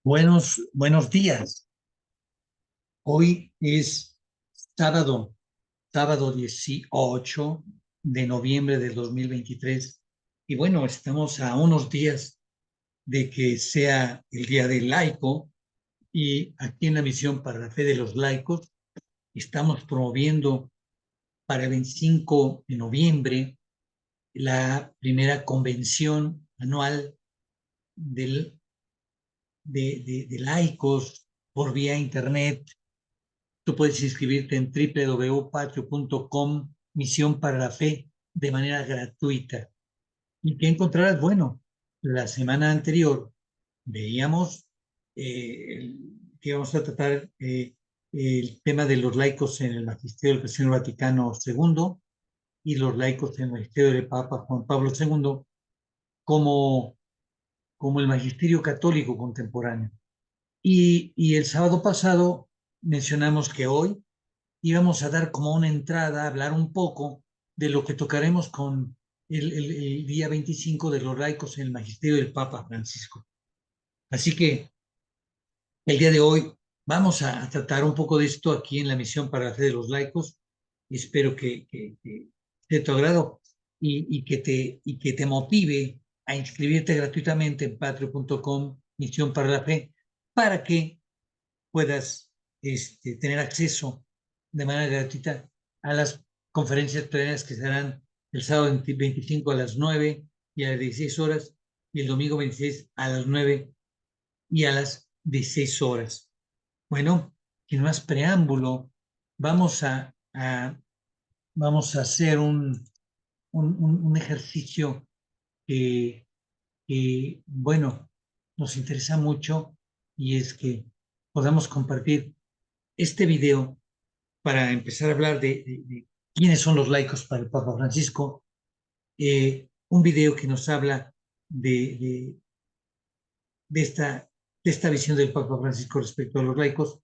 Buenos días. Hoy es sábado, sábado 18 de noviembre del 2023. Y bueno, estamos a unos días de que sea el Día del Laico. Y aquí en la Misión para la Fe de los Laicos estamos promoviendo para el 25 de noviembre la primera convención anual del, de laicos por vía internet. Tú puedes inscribirte en www.patrio.com, Misión para la Fe, de manera gratuita. ¿Y qué encontrarás? Bueno, la semana anterior veíamos que íbamos a tratar el tema de los laicos en el Magisterio del Concilio Vaticano II y los laicos en el Magisterio del Papa Juan Pablo II como, como el Magisterio Católico contemporáneo. Y el sábado pasado mencionamos que hoy íbamos a dar como una entrada, a hablar un poco de lo que tocaremos con el día 25 de los laicos en el magisterio del Papa Francisco. Así que el día de hoy vamos a tratar un poco de esto aquí en la Misión para la Fe de los Laicos. Espero que de tu agrado y que te motive a inscribirte gratuitamente en patrio.com, Misión para la Fe, para que puedas tener acceso de manera gratuita a las conferencias plenas que serán el sábado 25 a las 9 y a las 16 horas y el domingo 26 a las 9 y a las 16 horas. Bueno, sin más preámbulo, vamos vamos a hacer un ejercicio que, bueno, nos interesa mucho y es que podamos compartir este video para empezar a hablar de quiénes son los laicos para el Papa Francisco, un video que nos habla de, de, de, esta, de esta visión del Papa Francisco respecto a los laicos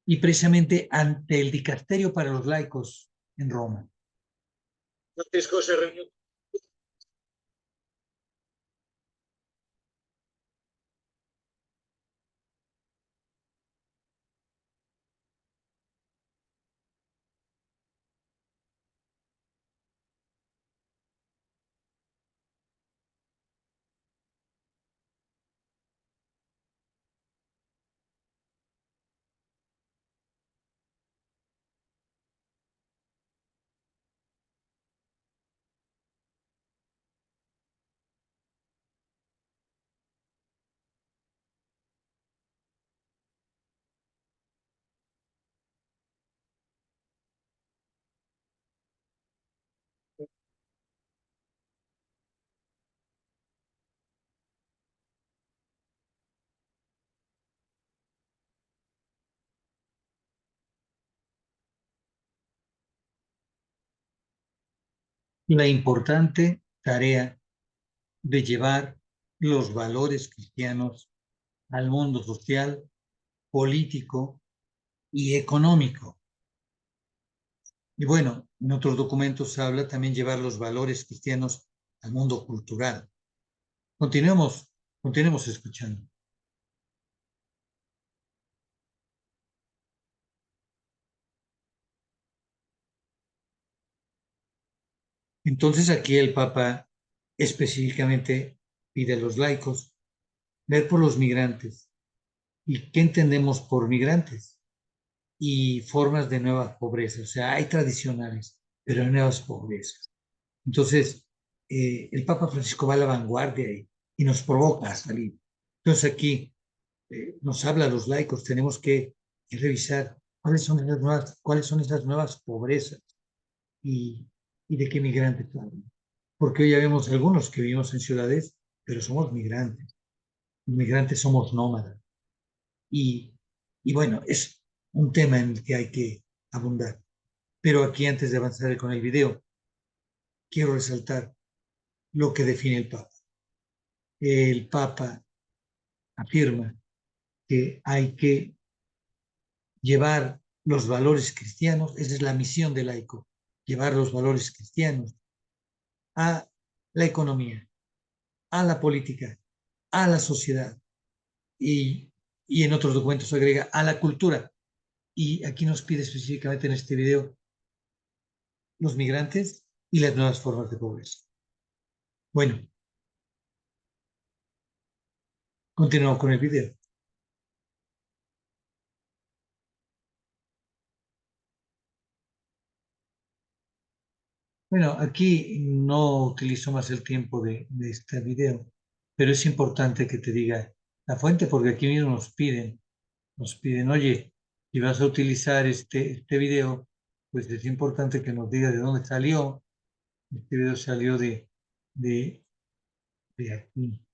y precisamente ante el dicasterio para los laicos en Roma. Francisco se reunió. La importante tarea de llevar los valores cristianos al mundo social, político y económico. Y bueno, en otros documentos se habla también llevar los valores cristianos al mundo cultural. Continuemos, continuemos escuchando. Entonces aquí el Papa específicamente pide a los laicos ver por los migrantes. ¿Y qué entendemos por migrantes? Y formas de nueva pobreza. O sea, hay tradicionales, pero hay nuevas pobrezas. Entonces, el Papa Francisco va a la vanguardia y nos provoca a salir. Entonces aquí nos habla a los laicos, tenemos que revisar cuáles son esas nuevas pobrezas y, y de qué migrantes hablan. Porque hoy ya vemos algunos que vivimos en ciudades, pero somos migrantes. Los migrantes somos nómadas. Y, y bueno, es un tema en el que hay que abundar. Pero aquí, antes de avanzar con el video, quiero resaltar lo que define el Papa. El Papa afirma que hay que llevar los valores cristianos, esa es la misión del laico, llevar los valores cristianos a la economía, a la política, a la sociedad y, y en otros documentos se agrega a la cultura. Y aquí nos pide específicamente en este video los migrantes y las nuevas formas de pobreza. Bueno, continuamos con el video. Bueno, aquí no utilizo más el tiempo de este video, pero es importante que te diga la fuente porque aquí mismo nos piden, oye, si vas a utilizar este video, pues es importante que nos digas de dónde salió. Este video salió de, de aquí,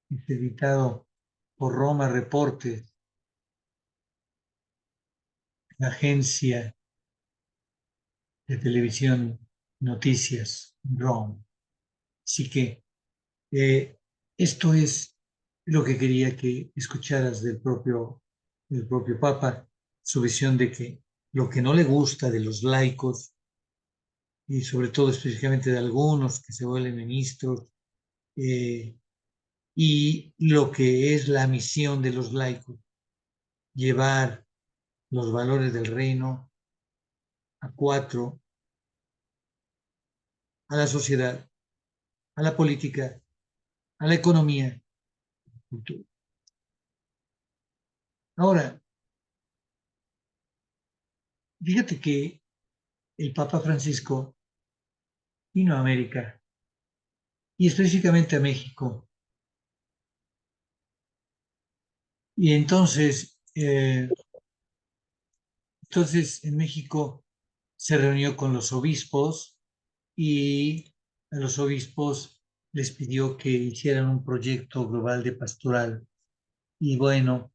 es editado por Roma Reportes, la agencia de televisión Noticias Roma. Así que esto es lo que quería que escucharas del propio Papa, su visión de que lo que no le gusta de los laicos y sobre todo específicamente de algunos que se vuelven ministros, eh, y lo que es la misión de los laicos, llevar los valores del reino a cuatro, a la sociedad, a la política, a la economía. Ahora, fíjate que el Papa Francisco vino a América y específicamente a México. Y entonces en México se reunió con los obispos y a los obispos les pidió que hicieran un proyecto global de pastoral. Y bueno,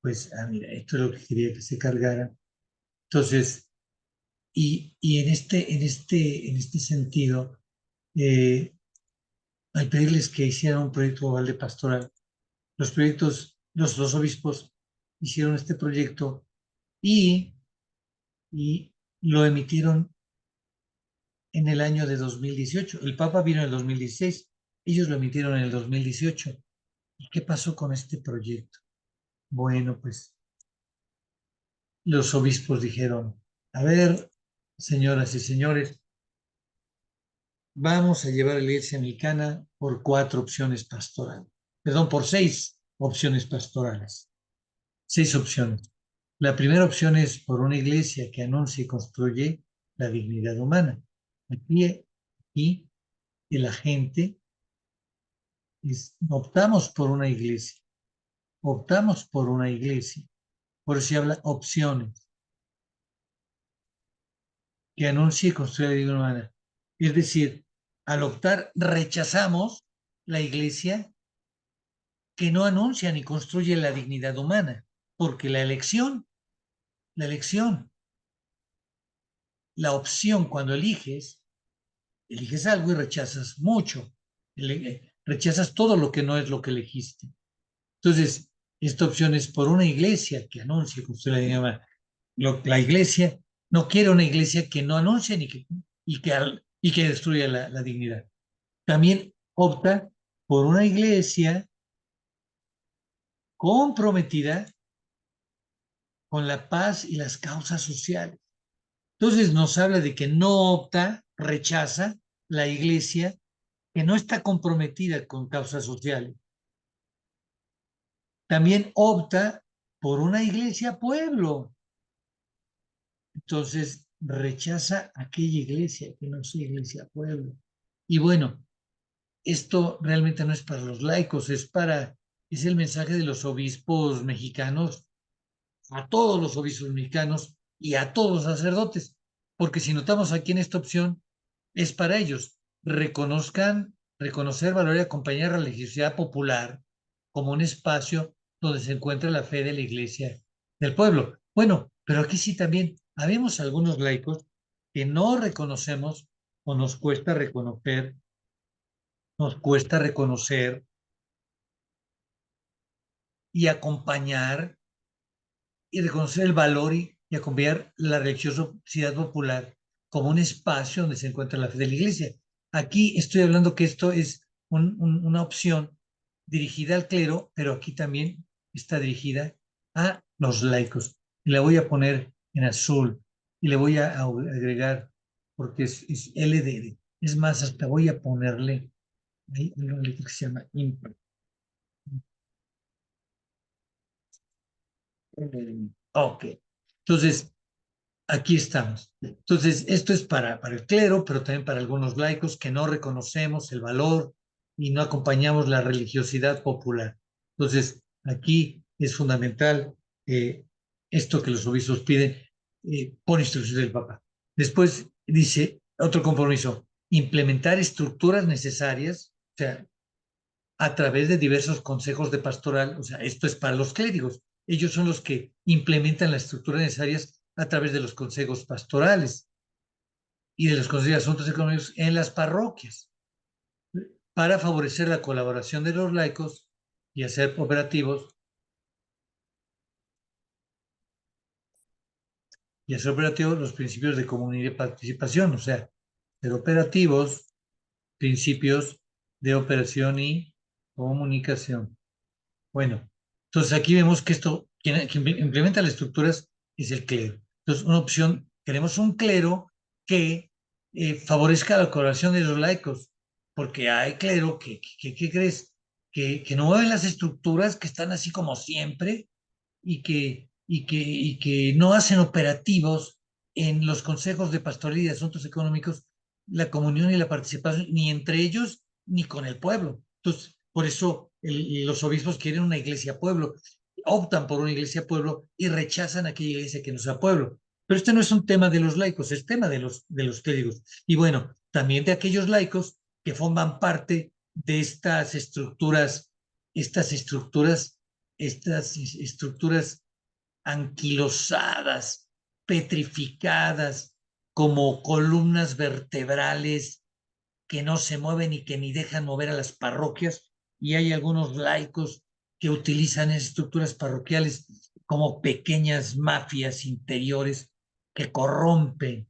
pues mira, esto es lo que quería que se cargara. Entonces, y en este sentido, eh, al pedirles que hicieran un proyecto global de pastoral, los obispos hicieron este proyecto y, y lo emitieron en el año de 2018. El Papa vino en el 2016, ellos lo emitieron en el 2018. ¿Y qué pasó con este proyecto? Bueno, pues los obispos dijeron, a ver, señoras y señores, vamos a llevar a la Iglesia Mexicana por 4 opciones pastorales. Perdón, por 6 opciones pastorales. 6 opciones. La primera opción es por una iglesia que anuncia y construye la dignidad humana. Aquí la gente optamos por una iglesia, optamos por una iglesia. Por eso se habla opciones, que anuncie y construya la dignidad humana. Es decir, al optar rechazamos la iglesia que no anuncia ni construye la dignidad humana, porque la elección, la opción cuando eliges algo y rechazas mucho, rechazas todo lo que no es lo que elegiste. Entonces, esta opción es por una iglesia que anuncie, como usted la llama, la iglesia no quiere una iglesia que no anuncie y que destruya la dignidad. También opta por una iglesia comprometida con la paz y las causas sociales. Entonces nos habla de que no opta, rechaza la iglesia que no está comprometida con causas sociales. También opta por una iglesia pueblo. Entonces rechaza aquella iglesia que no sea iglesia pueblo. Y bueno, esto realmente no es para los laicos, es el mensaje de los obispos mexicanos a todos los obispos mexicanos y a todos los sacerdotes, porque si notamos aquí en esta opción, es para ellos, reconocer, valorar y acompañar a la religiosidad popular como un espacio donde se encuentra la fe de la iglesia del pueblo. Bueno, pero aquí sí también habemos algunos laicos que no reconocemos o nos cuesta reconocer y acompañar y reconocer el valor y acompañar la religiosidad popular como un espacio donde se encuentra la fe de la iglesia. Aquí estoy hablando que esto es una opción dirigida al clero, pero aquí también está dirigida a los laicos. Y la voy a poner en azul y le voy a agregar, porque es LDD. Es más, hasta voy a ponerle ahí una letra que se llama impar. Ok. Entonces, aquí estamos. Entonces, esto es para el clero, pero también para algunos laicos que no reconocemos el valor y no acompañamos la religiosidad popular. Entonces, aquí es fundamental esto que los obispos piden por instrucción del Papa. Después dice otro compromiso, implementar estructuras necesarias, o sea, a través de diversos consejos de pastoral, o sea, esto es para los clérigos. Ellos son los que implementan las estructuras necesarias a través de los consejos pastorales y de los consejos de asuntos económicos en las parroquias para favorecer la colaboración de los laicos y hacer operativos los principios de comunidad y participación, o sea, ser operativos, principios de operación y comunicación. Bueno, entonces aquí vemos que quien implementa las estructuras es el clero. Entonces, una opción, queremos un clero que favorezca la colaboración de los laicos, porque hay clero ¿qué crees? Que no mueven las estructuras, que están así como siempre y que no hacen operativos en los consejos de pastoral y de asuntos económicos la comunión y la participación, ni entre ellos ni con el pueblo. Entonces, por eso los obispos quieren una iglesia pueblo, optan por una iglesia pueblo y rechazan aquella iglesia que no sea pueblo. Pero este no es un tema de los laicos, es tema de los clérigos. Y bueno, también de aquellos laicos que forman parte de estas estructuras estas estructuras anquilosadas, petrificadas, como columnas vertebrales que no se mueven y que ni dejan mover a las parroquias, y hay algunos laicos que utilizan esas estructuras parroquiales como pequeñas mafias interiores que corrompen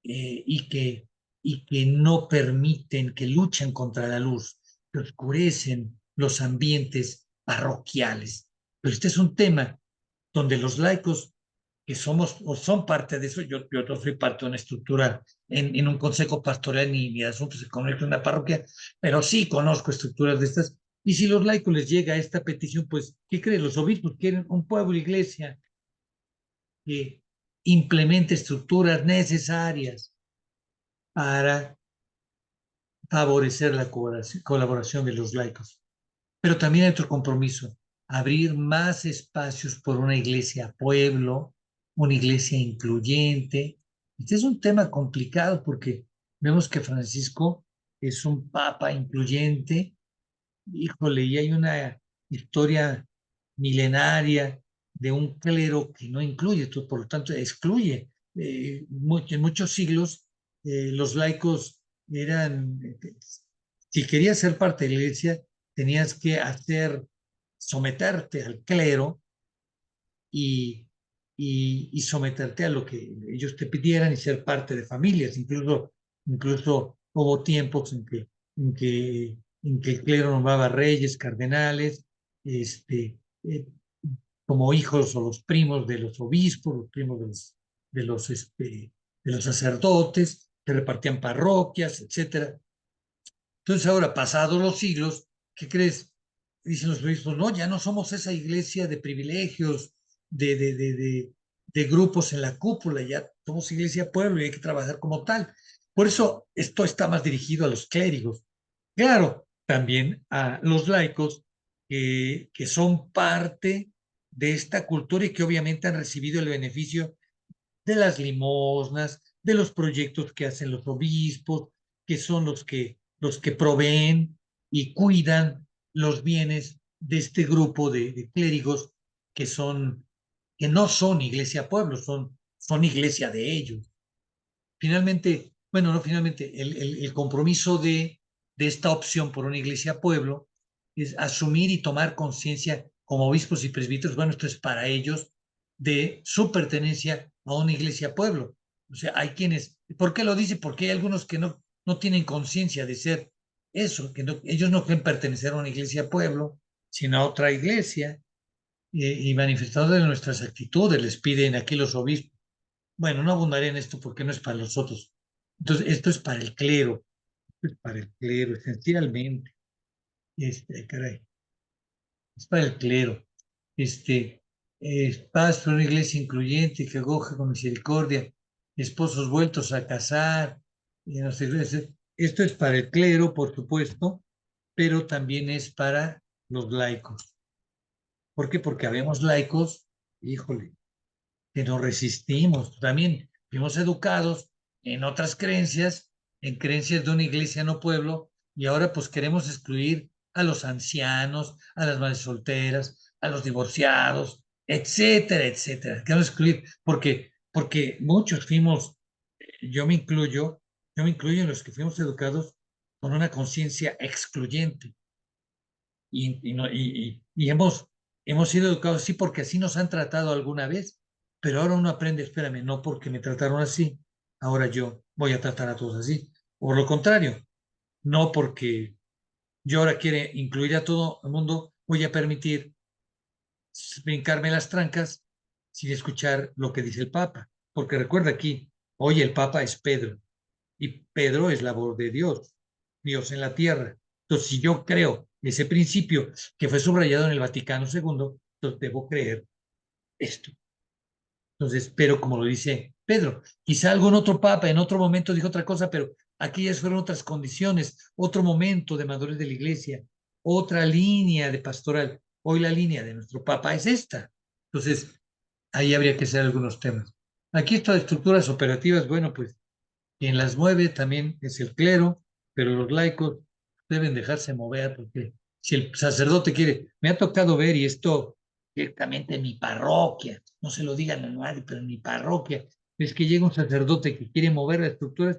y que no permiten, que luchan contra la luz, que oscurecen los ambientes parroquiales. Pero este es un tema donde los laicos que somos o son parte de eso, yo no soy parte de una estructura en un consejo pastoral ni de asuntos económicos en una parroquia, pero sí conozco estructuras de estas. Y si los laicos les llega esta petición, pues, ¿qué creen? Los obispos quieren un pueblo, iglesia, que implemente estructuras necesarias para favorecer la colaboración de los laicos. Pero también hay otro compromiso, abrir más espacios por una iglesia pueblo, una iglesia incluyente. Este es un tema complicado porque vemos que Francisco es un papa incluyente, híjole, y hay una historia milenaria de un clero que no incluye, por lo tanto excluye. En muchos siglos los laicos eran, si querías ser parte de la iglesia, tenías que someterte al clero y, y someterte a lo que ellos te pidieran y ser parte de familias. Incluso hubo tiempos en que, en que el clero nombraba reyes, cardenales, este, eh, como hijos o los primos de los obispos, los primos de los sacerdotes, que repartían parroquias, etcétera. Entonces ahora, pasados los siglos, ¿qué crees? Dicen los obispos, no, ya no somos esa iglesia de privilegios, de grupos en la cúpula, ya somos iglesia pueblo y hay que trabajar como tal. Por eso esto está más dirigido a los clérigos. Claro, también a los laicos que son parte de esta cultura y que obviamente han recibido el beneficio de las limosnas, de los proyectos que hacen los obispos, que son los que proveen y cuidan los bienes de este grupo de clérigos que no son iglesia pueblo, son iglesia de ellos. Finalmente, bueno, no finalmente, el compromiso de esta opción por una iglesia pueblo es asumir y tomar conciencia como obispos y presbíteros, bueno, esto es para ellos, de su pertenencia a una iglesia pueblo. O sea, hay quienes, ¿por qué lo dice? Porque hay algunos que no tienen conciencia de ser eso, ellos no quieren pertenecer a una iglesia pueblo, sino a otra iglesia y manifestadores de nuestras actitudes, les piden aquí los obispos. Bueno, no abundaré en esto porque no es para los otros. Entonces, esto es para el clero, esto es para el clero, esencialmente. Caray, es para el clero. Paz para una iglesia incluyente que acoge con misericordia, esposos vueltos a casar. No sé, esto es para el clero, por supuesto, pero también es para los laicos. ¿Por qué? Porque habemos laicos, híjole, que nos resistimos. También fuimos educados en otras creencias, en creencias de una iglesia no pueblo, y ahora pues queremos excluir a los ancianos, a las madres solteras, a los divorciados, etcétera, etcétera. Queremos excluir porque muchos fuimos, yo me incluyo en los que fuimos educados con una conciencia excluyente y hemos sido educados así porque así nos han tratado alguna vez, pero ahora uno aprende, espérame, no porque me trataron así, ahora yo voy a tratar a todos así. O lo contrario, no porque yo ahora quiere incluir a todo el mundo, voy a permitir brincarme las trancas sin escuchar lo que dice el Papa. Porque recuerda aquí, hoy el Papa es Pedro y Pedro es la voz de Dios, Dios en la tierra. Entonces, si yo creo ese principio que fue subrayado en el Vaticano II, entonces debo creer esto. Entonces, pero como lo dice Pedro, quizá algún otro papa en otro momento dijo otra cosa, pero aquellas fueron otras condiciones, otro momento de madurez de la iglesia, otra línea de pastoral. Hoy la línea de nuestro papa es esta. Entonces, ahí habría que hacer algunos temas. Aquí estas estructuras operativas, bueno, pues quien las mueve también es el clero, pero los laicos deben dejarse mover porque si el sacerdote quiere, me ha tocado ver y esto directamente en mi parroquia, no se lo digan a nadie, pero en mi parroquia, es que llega un sacerdote que quiere mover las estructuras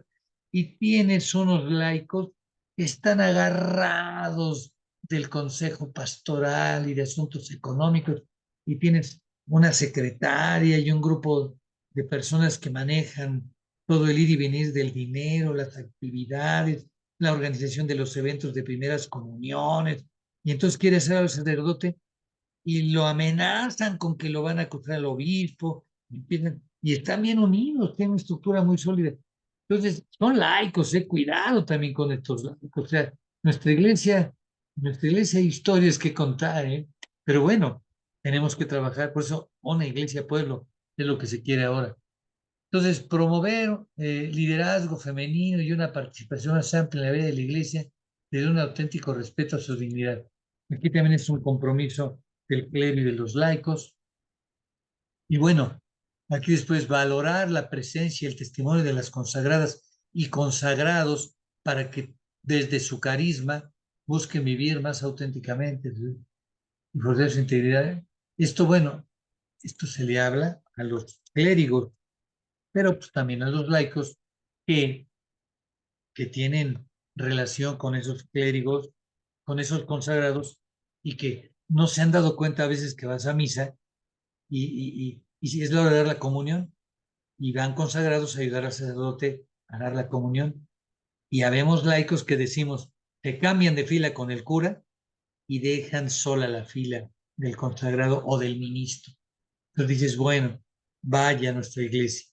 y tienes unos laicos que están agarrados del consejo pastoral y de asuntos económicos y tienes una secretaria y un grupo de personas que manejan todo el ir y venir del dinero, las actividades, la organización de los eventos de primeras comuniones, y entonces quiere ser al sacerdote y lo amenazan con que lo van a acusar al obispo, y están bien unidos, tienen una estructura muy sólida. Entonces, son laicos, cuidado también con estos laicos. O sea, nuestra iglesia hay historias que contar, ¿eh? Pero bueno, tenemos que trabajar, por eso una iglesia pueblo es lo que se quiere ahora. Entonces, promover liderazgo femenino y una participación más amplia en la vida de la iglesia desde un auténtico respeto a su dignidad. Aquí también es un compromiso del clero y de los laicos. Y bueno, aquí después valorar la presencia y el testimonio de las consagradas y consagrados para que desde su carisma busquen vivir más auténticamente y forzar su integridad. Esto, bueno, esto se le habla a los clérigos, pero pues también a los laicos que, que tienen relación con esos clérigos, con esos consagrados y que no se han dado cuenta a veces que vas a misa y si es la hora de dar la comunión y van consagrados a ayudar al sacerdote a dar la comunión. Y habemos laicos que decimos, se cambian de fila con el cura y dejan sola la fila del consagrado o del ministro. Entonces dices, bueno, vaya a nuestra iglesia.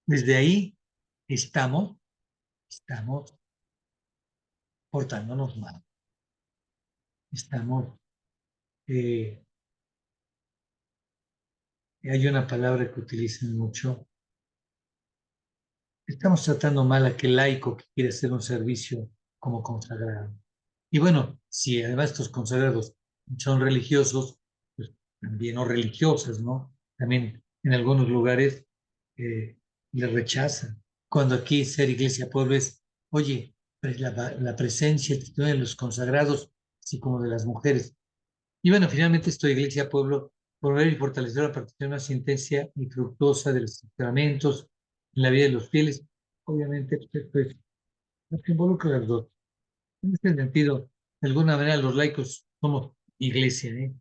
Desde ahí estamos portándonos mal. Estamos, eh, hay una palabra que utilizan mucho, estamos tratando mal a aquel laico que quiere hacer un servicio como consagrado. Y bueno, si además estos consagrados son religiosos, pues también o religiosas, ¿no? También en algunos lugares les rechazan. Cuando aquí ser iglesia pueblo es, oye, pues la presencia de los consagrados, así como de las mujeres. Y bueno, finalmente esto iglesia pueblo, promover y fortalecer la participación más intensa y fructuosa de los sacramentos en la vida de los fieles. Obviamente, pues, nos involucra las dos. En este sentido, de alguna manera los laicos somos iglesia, ¿eh?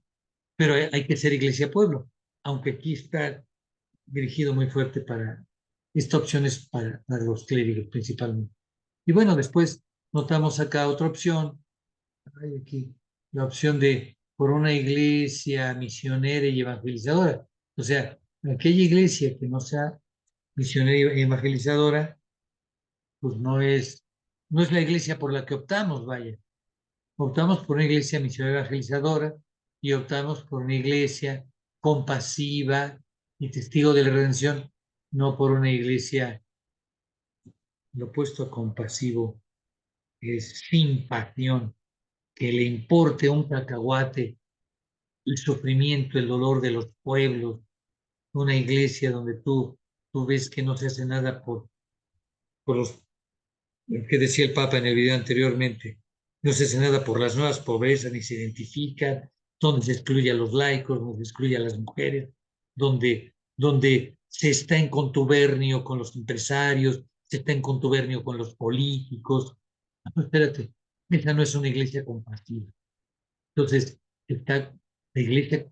Pero hay que ser iglesia pueblo, aunque aquí está dirigido muy fuerte para, esta opción es para los clérigos principalmente. Y bueno, después notamos acá otra opción, hay aquí la opción de por una iglesia misionera y evangelizadora. O sea, aquella iglesia que no sea misionera y evangelizadora, pues no es la iglesia por la que optamos, vaya. Optamos por una iglesia misionera evangelizadora y optamos por una iglesia compasiva y testigo de la redención, no por una iglesia, lo opuesto a compasivo, es sin pasión, que le importe un cacahuate el sufrimiento, el dolor de los pueblos, una iglesia donde tú ves que no se hace nada por los que decía el Papa en el video anteriormente, no se hace nada por las nuevas pobrezas, ni se identifican, donde se excluye a los laicos, donde se excluye a las mujeres, donde se está en contubernio con los empresarios, se está en contubernio con los políticos. No, espérate, esa no es una iglesia compasiva. Entonces, está la iglesia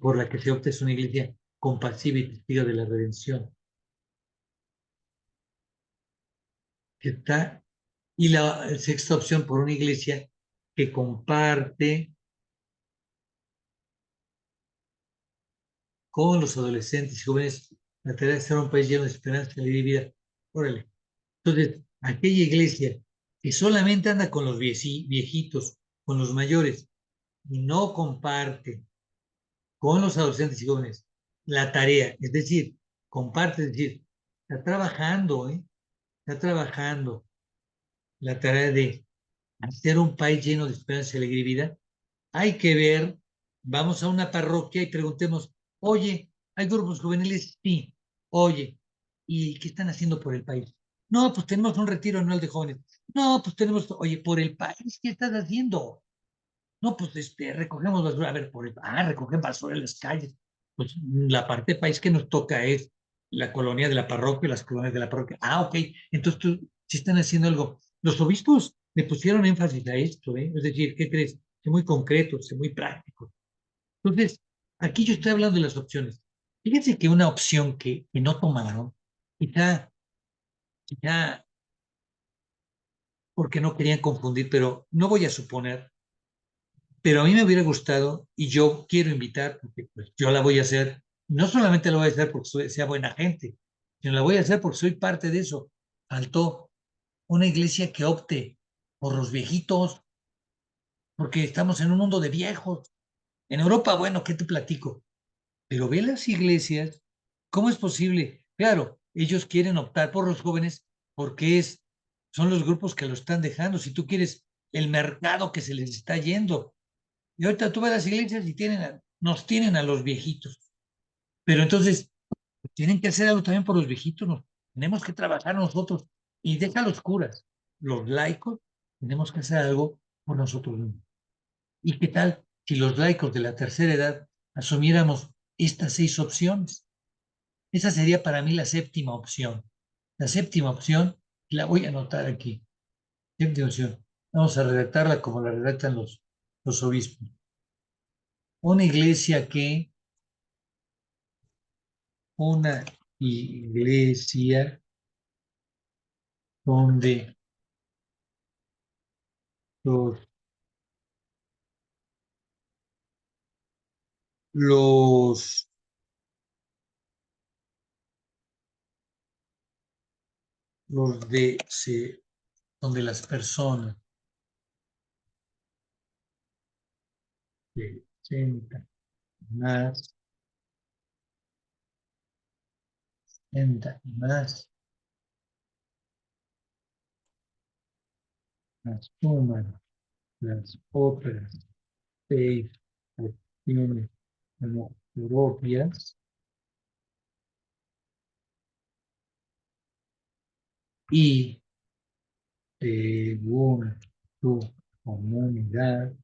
por la que se opta es una iglesia compasiva y testigo de la redención, que está. Y la sexta opción por una iglesia que comparte con los adolescentes y jóvenes la tarea de ser un país lleno de esperanza, alegría y vida. Órale. Entonces, aquella iglesia que solamente anda con los viejitos, con los mayores, y no comparte con los adolescentes y jóvenes la tarea, es decir, comparte, es decir, está trabajando, ¿eh? Está trabajando la tarea de hacer un país lleno de esperanza, alegría y vida. Hay que ver, vamos a una parroquia y preguntemos, oye, ¿hay grupos juveniles? Sí. Oye, ¿y qué están haciendo por el país? No, pues tenemos un retiro anual de jóvenes. No, pues tenemos, oye, por el país, ¿qué estás haciendo? No, pues recogemos basura. A ver, recogen basura en las calles. Pues la parte del país que nos toca es la colonia de la parroquia, las colonias de la parroquia. Ah, ok. Entonces, si están haciendo algo. Los obispos le pusieron énfasis a esto, ¿eh? Es decir, ¿qué crees? Sé muy concreto, sé muy práctico. Entonces, aquí yo estoy hablando de las opciones. Fíjense que una opción que no tomaron, quizá porque no querían confundir, pero no voy a suponer. Pero a mí me hubiera gustado y yo quiero invitar, porque pues, yo la voy a hacer, no solamente la voy a hacer porque sea buena gente, sino la voy a hacer porque soy parte de eso. Faltó una iglesia que opte por los viejitos, porque estamos en un mundo de viejos. En Europa, bueno, ¿qué te platico? Pero ve las iglesias, ¿cómo es posible? Claro, ellos quieren optar por los jóvenes porque son los grupos que lo están dejando. Si tú quieres el mercado que se les está yendo, y ahorita tú vas a las iglesias y nos tienen a los viejitos. Pero entonces, pues, tienen que hacer algo también por los viejitos. Tenemos que trabajar nosotros. Y deja los curas, los laicos, tenemos que hacer algo por nosotros mismos. ¿Y qué tal si los laicos de la tercera edad asumiéramos estas 6 opciones? Esa sería para mí la séptima opción. La séptima opción, la voy a anotar aquí. Séptima opción. Vamos a redactarla como la redactan los obispos. Una iglesia una iglesia donde los, los, los de, donde las personas de 60 más, 60 y más, asuman las otras 6 opciones como propias y según su comunidad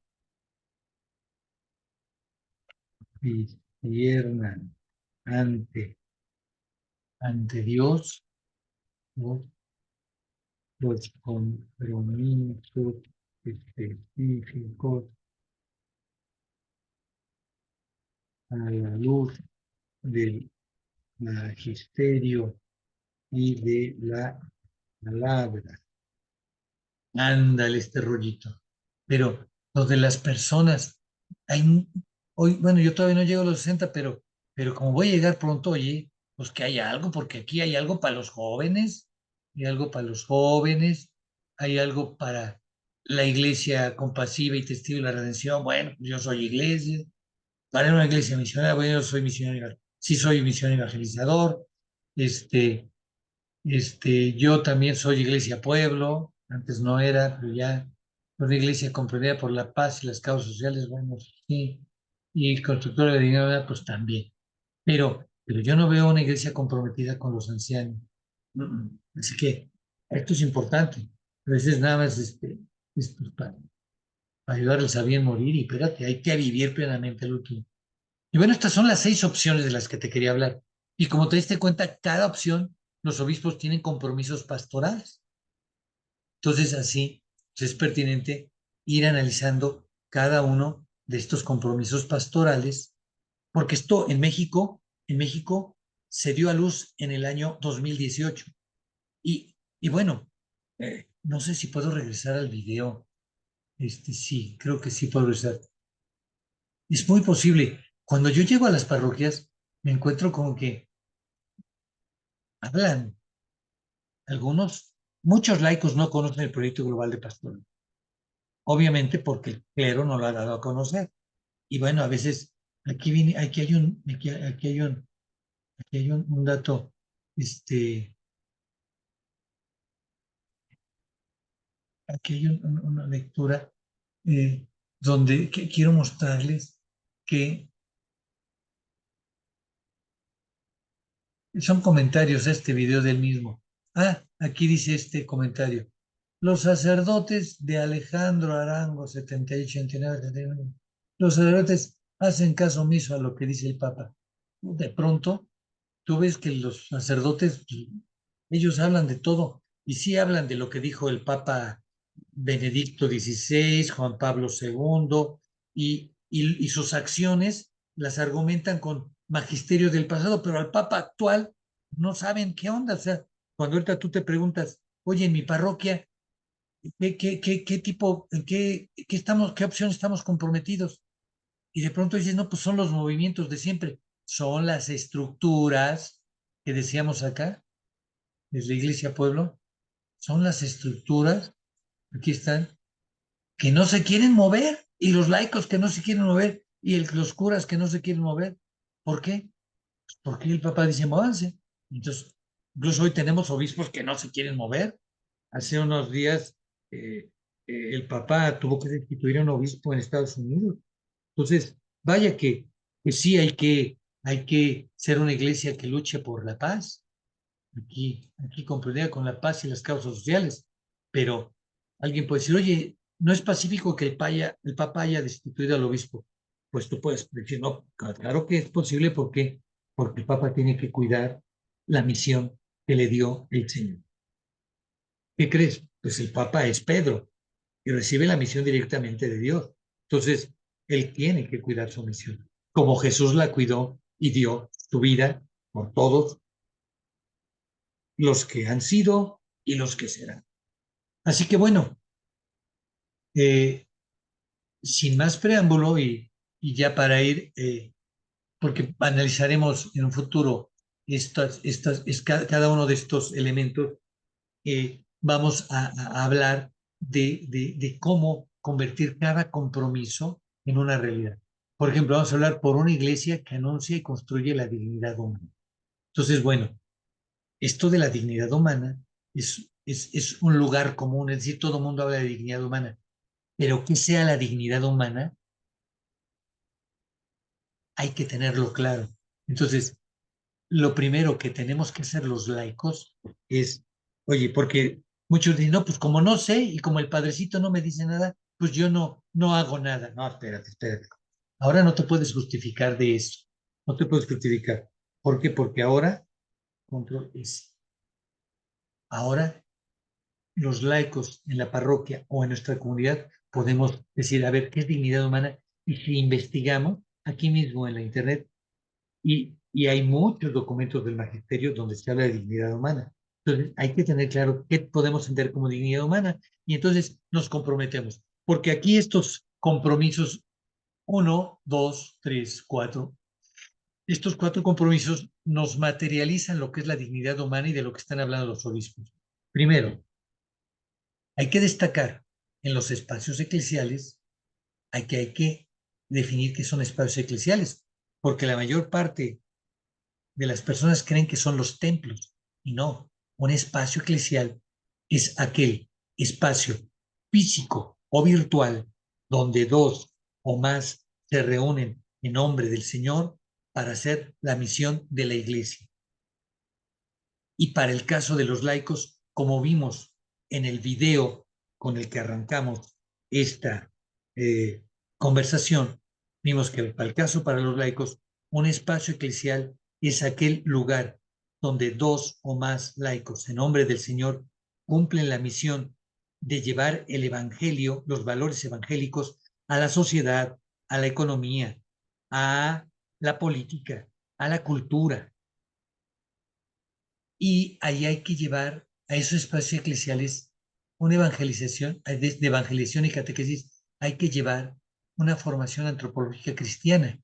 disciernan ante, ante Dios, ¿no? Los compromisos específicos a la luz del magisterio y de la palabra. Ándale este rollito. Pero lo de las personas hay, hoy, bueno, yo todavía no llego a los 60, pero como voy a llegar pronto, oye, pues que hay algo, porque aquí hay algo para los jóvenes, hay algo para los jóvenes, hay algo para la iglesia compasiva y testigo de la redención. Bueno, pues yo soy iglesia, para una iglesia misionera, bueno, yo soy misionero, sí soy misionero evangelizador, este, yo también soy Iglesia Pueblo, antes no era, pero ya una iglesia comprendida por la paz y las causas sociales, bueno, sí, y constructora de dignidad, pues también. Pero yo no veo una iglesia comprometida con los ancianos. Así que esto es importante. A veces nada más es pues, para ayudarles a bien morir y espérate, hay que vivir plenamente el último. Y bueno, estas son las 6 opciones de las que te quería hablar. Y como te diste cuenta, cada opción, los obispos tienen compromisos pastorales. Entonces, así pues, es pertinente ir analizando cada uno de estos compromisos pastorales, porque esto en México se dio a luz en el año 2018. Y bueno, no sé si puedo regresar al video. Sí, creo que sí puedo regresar. Es muy posible. Cuando yo llego a las parroquias, me encuentro con que hablan algunos, muchos laicos no conocen el proyecto global de pastoral, obviamente porque el clero no lo ha dado a conocer. Y bueno, a veces aquí viene, aquí hay un dato, este, aquí hay una lectura donde quiero mostrarles que son comentarios a este video del mismo. Ah, aquí dice este comentario. Los sacerdotes de Alejandro Arango, 78, 89, 79, los sacerdotes hacen caso omiso a lo que dice el Papa. De pronto, tú ves que los sacerdotes, pues, ellos hablan de todo, y sí hablan de lo que dijo el Papa Benedicto XVI, Juan Pablo II, y sus acciones las argumentan con magisterio del pasado, pero al Papa actual no saben qué onda. O sea, cuando ahorita tú te preguntas, oye, en mi parroquia, ¿qué tipo, qué opción estamos comprometidos? Y de pronto dices, no, pues son los movimientos de siempre, son las estructuras que decíamos acá, desde Iglesia Pueblo, son las estructuras, aquí están, que no se quieren mover, y los laicos que no se quieren mover, y los curas que no se quieren mover. ¿Por qué? Pues porque el Papa dice, móvanse. Entonces, incluso hoy tenemos obispos que no se quieren mover. Hace unos días eh, el Papa tuvo que destituir a un obispo en Estados Unidos. Entonces, vaya que sí hay que ser una iglesia que luche por la paz, aquí comprendida con la paz y las causas sociales, pero alguien puede decir, oye, no es pacífico que el Papa haya destituido al obispo. Pues tú puedes decir, no, claro que es posible porque el Papa tiene que cuidar la misión que le dio el Señor. ¿Qué crees? Pues el Papa es Pedro y recibe la misión directamente de Dios. Entonces, él tiene que cuidar su misión, como Jesús la cuidó y dio su vida por todos los que han sido y los que serán. Así que bueno, eh, sin más preámbulo y ya para ir, porque analizaremos en un futuro cada uno de estos elementos, vamos a hablar de cómo convertir cada compromiso en una realidad. Por ejemplo, vamos a hablar por una iglesia que anuncia y construye la dignidad humana. Entonces, bueno, esto de la dignidad humana es un lugar común, es decir, todo el mundo habla de dignidad humana, pero que sea la dignidad humana, hay que tenerlo claro. Entonces, lo primero que tenemos que hacer los laicos es, oye, porque muchos dicen, no, pues como no sé y como el padrecito no me dice nada, pues yo no hago nada. No, espérate. Ahora no te puedes justificar de eso. No te puedes justificar. ¿Por qué? Porque ahora, control es, ahora los laicos en la parroquia o en nuestra comunidad podemos decir, a ver, ¿qué es dignidad humana? Y si investigamos aquí mismo en la internet, y hay muchos documentos del magisterio donde se habla de dignidad humana. Entonces, hay que tener claro qué podemos entender como dignidad humana y entonces nos comprometemos. Porque aquí estos compromisos Uno, dos, tres, cuatro. Estos cuatro compromisos nos materializan lo que es la dignidad humana y de lo que están hablando los obispos. Primero, hay que destacar en los espacios eclesiales, hay que definir qué son espacios eclesiales, porque la mayor parte de las personas creen que son los templos, y no. Un espacio eclesial es aquel espacio físico o virtual donde dos o más se reúnen en nombre del Señor para hacer la misión de la iglesia. Y para el caso de los laicos, como vimos en el video con el que arrancamos esta eh, conversación, vimos que para el caso para los laicos, un espacio eclesial es aquel lugar donde dos o más laicos en nombre del Señor cumplen la misión de llevar el evangelio, los valores evangélicos a la sociedad, a la economía, a la política, a la cultura, y ahí hay que llevar a esos espacios eclesiales una evangelización, de evangelización y catequesis, hay que llevar una formación antropológica cristiana.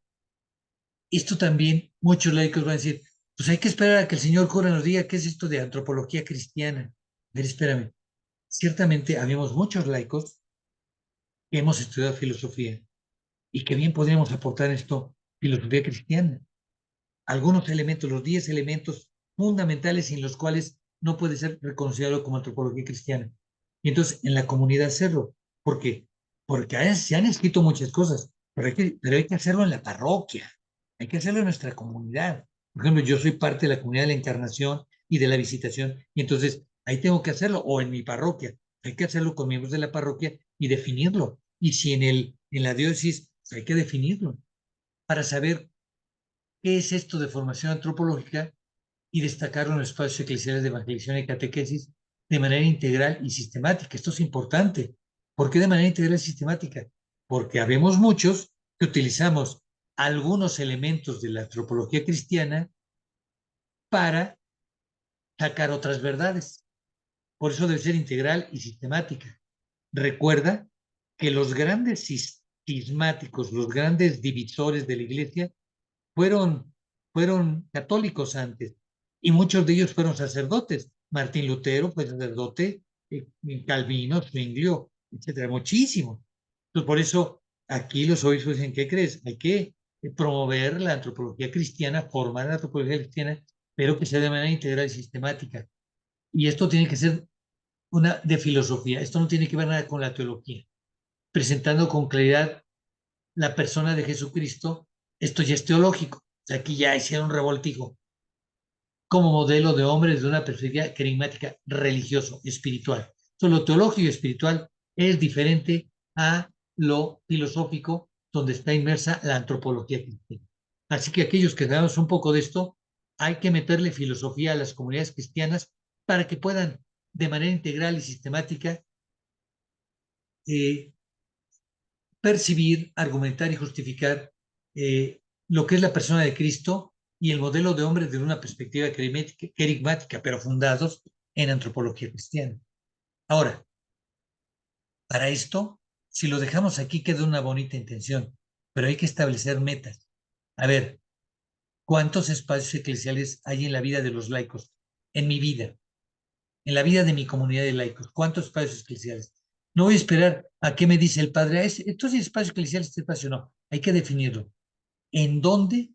Esto también muchos laicos van a decir, pues hay que esperar a que el señor cura nos diga qué es esto de antropología cristiana. A ver, espérame. Ciertamente habemos muchos laicos que hemos estudiado filosofía y que bien podríamos aportar esto, filosofía cristiana. Algunos elementos, los 10 elementos fundamentales sin los cuales no puede ser reconocido como antropología cristiana. Y entonces en la comunidad hacerlo. ¿Por qué? Porque se han escrito muchas cosas, pero hay que hacerlo en la parroquia, hay que hacerlo en nuestra comunidad. Por ejemplo, yo soy parte de la comunidad de la Encarnación y de la Visitación, y entonces ahí tengo que hacerlo, o en mi parroquia, hay que hacerlo con miembros de la parroquia y definirlo. Y si en la diócesis, pues hay que definirlo para saber qué es esto de formación antropológica y destacarlo en los espacios eclesiales de evangelización y catequesis de manera integral y sistemática. Esto es importante. ¿Por qué de manera integral y sistemática? Porque habemos muchos que utilizamos algunos elementos de la antropología cristiana para sacar otras verdades. Por eso debe ser integral y sistemática. Recuerda que los grandes cismáticos, los grandes divisores de la iglesia fueron católicos antes y muchos de ellos fueron sacerdotes. Martín Lutero fue sacerdote, Calvino, Zwinglio, etcétera, muchísimo. Entonces, por eso aquí los obispos dicen, ¿qué crees? Hay que promover la antropología cristiana, formar la antropología cristiana, pero que sea de manera integral y sistemática. Y esto tiene que ser una de filosofía, esto no tiene que ver nada con la teología. Presentando con claridad la persona de Jesucristo, esto ya es teológico. O sea, aquí ya hicieron un revoltijo como modelo de hombre desde una perspectiva carismática religioso, espiritual. Entonces, lo teológico y espiritual es diferente a lo filosófico, donde está inmersa la antropología cristiana. Así que aquellos que sabemos un poco de esto, hay que meterle filosofía a las comunidades cristianas para que puedan, de manera integral y sistemática, eh, percibir, argumentar y justificar lo que es la persona de Cristo y el modelo de hombre desde una perspectiva querigmática, pero fundados en antropología cristiana. Ahora, para esto, si lo dejamos aquí, queda una bonita intención, pero hay que establecer metas. A ver, ¿cuántos espacios eclesiales hay en la vida de los laicos? En mi vida, en la vida de mi comunidad de laicos. ¿Cuántos espacios eclesiales? No voy a esperar a qué me dice el padre. Entonces, espacio eclesial, este espacio no. Hay que definirlo. En donde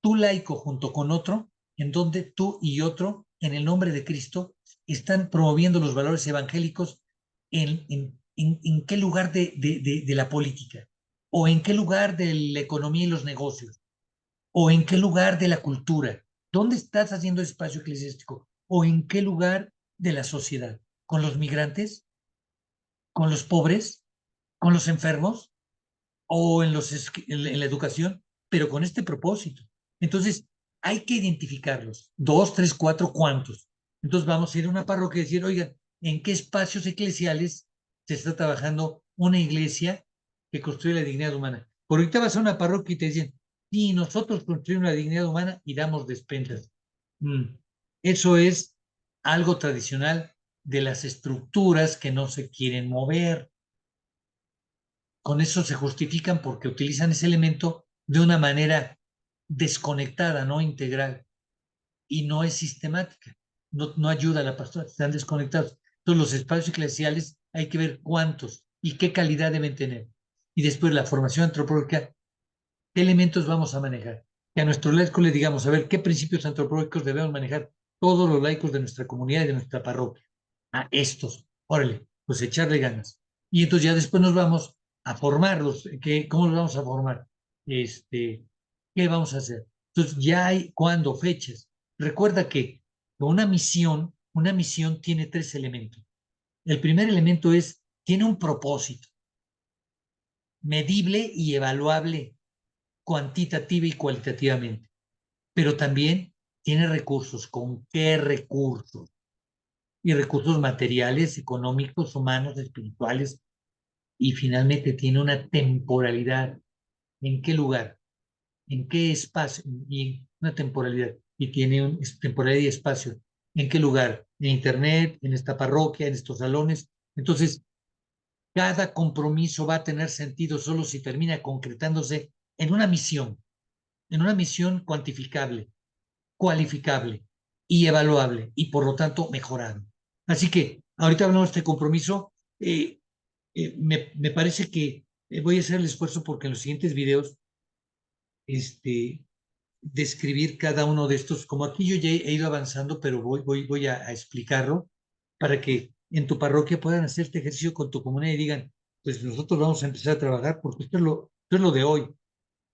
tú laico junto con otro, en donde tú y otro, en el nombre de Cristo, están promoviendo los valores evangélicos en qué lugar de la política, o en qué lugar de la economía y los negocios, o en qué lugar de la cultura. ¿Dónde estás haciendo espacio eclesiástico? ¿O en qué lugar de la sociedad? ¿Con los migrantes? ¿Con los pobres? ¿Con los enfermos? ¿O en la educación? Pero con este propósito. Entonces, hay que identificarlos. Dos, tres, cuatro, ¿cuántos? Entonces vamos a ir a una parroquia y decir, oigan, ¿en qué espacios eclesiales se está trabajando una iglesia que construye la dignidad humana? Por ahorita vas a una parroquia y te dicen, sí, nosotros construimos la dignidad humana y damos despensas. Eso es algo tradicional de las estructuras que no se quieren mover. con eso se justifican porque utilizan ese elemento de una manera desconectada, no integral, y no es sistemática, no ayuda a la pastora, están desconectados. Entonces los espacios eclesiales hay que ver cuántos y qué calidad deben tener. Y después la formación antropológica, qué elementos vamos a manejar. Que a nuestros laicos les digamos, a ver, qué principios antropológicos debemos manejar todos los laicos de nuestra comunidad y de nuestra parroquia. A estos, órale, pues echarle ganas. Y entonces ya después nos vamos a formarlos. ¿Cómo los vamos a formar? ¿Qué vamos a hacer? Entonces ya hay, ¿cuándo? Fechas. Recuerda que una misión tiene tres elementos. El primer elemento tiene un propósito, medible y evaluable cuantitativa y cualitativamente, pero también tiene recursos. ¿Con qué recursos? Y recursos materiales, económicos, humanos, espirituales, y finalmente tiene una temporalidad. ¿En qué lugar? ¿En qué espacio? Y una temporalidad. Y tiene temporalidad y espacio. ¿En qué lugar? En internet, en esta parroquia, en estos salones. Entonces, cada compromiso va a tener sentido solo si termina concretándose en una misión cuantificable, cualificable y evaluable y por lo tanto mejorable. Así que ahorita hablamos de este compromiso. Me parece que voy a hacer el esfuerzo porque en los siguientes videos describir cada uno de estos. Como aquí yo ya he ido avanzando, pero voy a explicarlo para que en tu parroquia puedan hacer este ejercicio con tu comunidad y digan, pues nosotros vamos a empezar a trabajar porque esto es lo de hoy.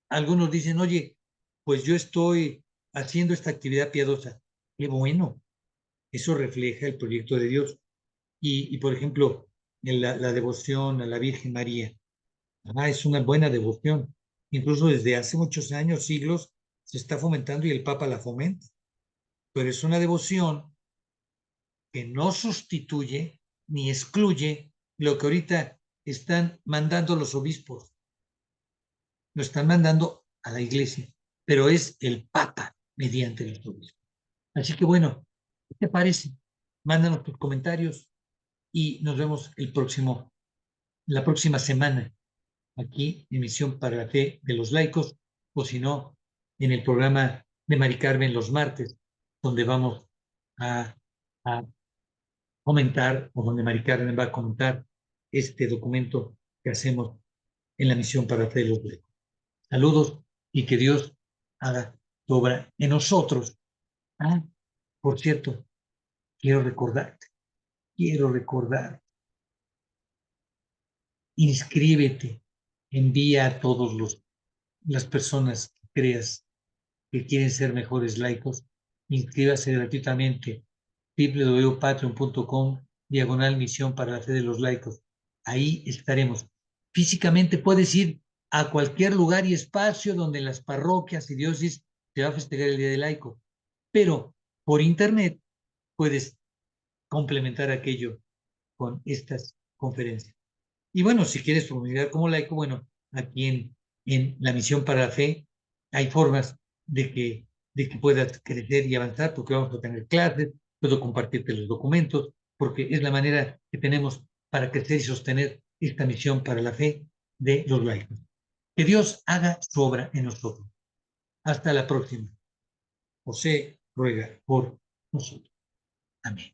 Algunos dicen, oye, pues yo estoy haciendo esta actividad piadosa. Qué bueno, eso refleja el proyecto de Dios. Por ejemplo, en la devoción a la Virgen María. Es una buena devoción. Incluso desde hace muchos años, siglos, se está fomentando y el Papa la fomenta. Pero es una devoción que no sustituye ni excluye lo que ahorita están mandando los obispos. Lo están mandando a la iglesia, pero es el Papa mediante los obispos. Así que bueno, ¿qué te parece? Mándanos tus comentarios y nos vemos la próxima semana aquí en Misión para la Fe de los Laicos, o si no, en el programa de Mari Carmen los martes, donde vamos a comentar, o donde Mari Carmen va a comentar este documento que hacemos en la Misión para la Fe de los Laicos. Saludos y que Dios haga su obra en nosotros. Por cierto, quiero recordar, inscríbete, envía a todos las personas que creas que quieren ser mejores laicos, inscríbase gratuitamente www.patreon.com/misión para la fe de los laicos. Ahí estaremos. Físicamente puedes ir a cualquier lugar y espacio donde en las parroquias y diócesis se va a festejar el Día del Laico, pero por internet puedes complementar aquello con estas conferencias. Y bueno, si quieres comunidad como laico, bueno, aquí en la Misión para la Fe hay formas de que puedas crecer y avanzar, porque vamos a tener clases, puedo compartirte los documentos, porque es la manera que tenemos para crecer y sostener esta misión para la fe de los laicos. Que Dios haga su obra en nosotros. Hasta la próxima. José ruega por nosotros. Amén.